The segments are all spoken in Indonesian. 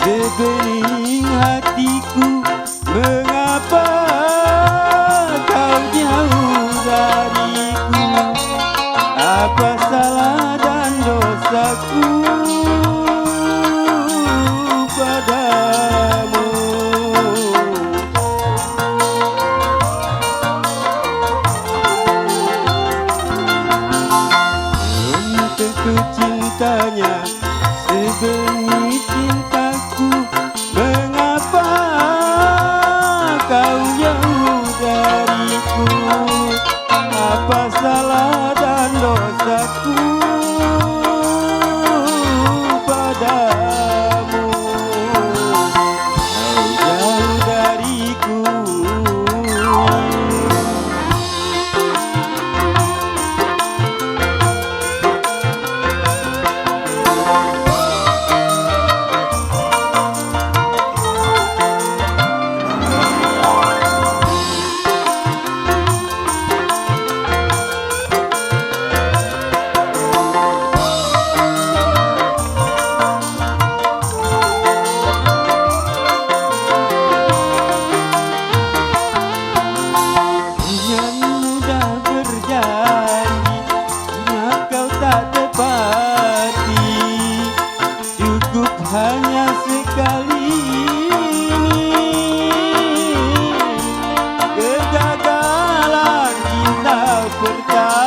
Sebening hatiku, mengapa kau jauh dariku? Apa salah dan dosaku padamu? Belum tentu cintanya sebenih cintaku, mengapa kau jauh dariku? Apa salah dan dosaku padamu? Kau jauh dariku. Hanya sekali kegagalan cinta pertama.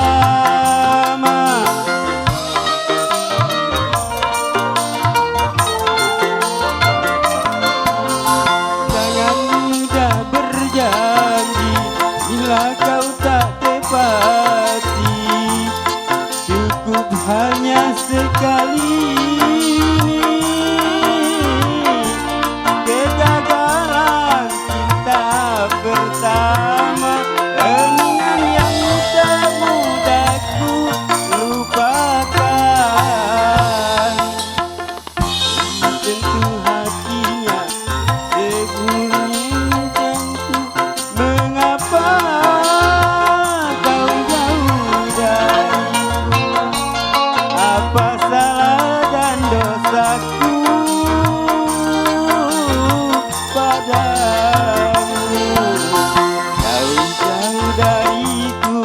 Jangan mudah berjanji bila kau tak tepati. Cukup hanya sekali pertama, kenangan yang tak mudah ku lupakan. Tentu hatinya segunung jantung, mengapa kau jauh dariku? Apa salah dan dosaku padamu? Dariku.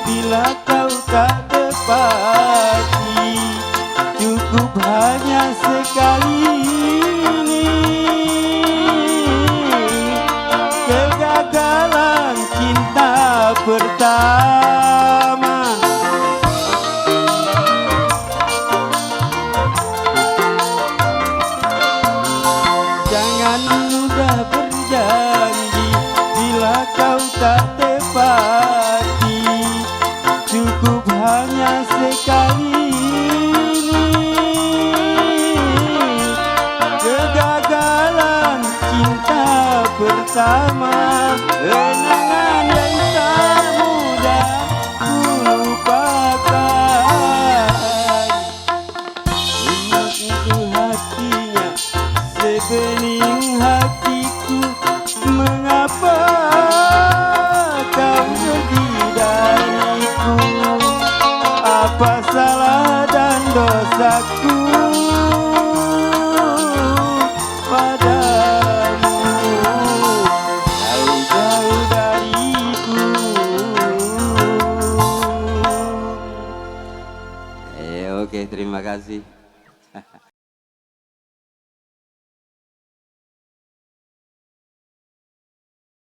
Bila kau tak tepati, cukup hanya sekali ini kegagalan cinta pertama. Jangan mudah berjanji bila kau tak tepati. Cukup hanya sekali ini kegagalan cinta pertama. Kenangan yang tak mudah ku lupakan. Itu hatinya sebening hatiku, mengapa kau pergi dariku? Apa salah dan dosaku padamu? Oke, terima kasih.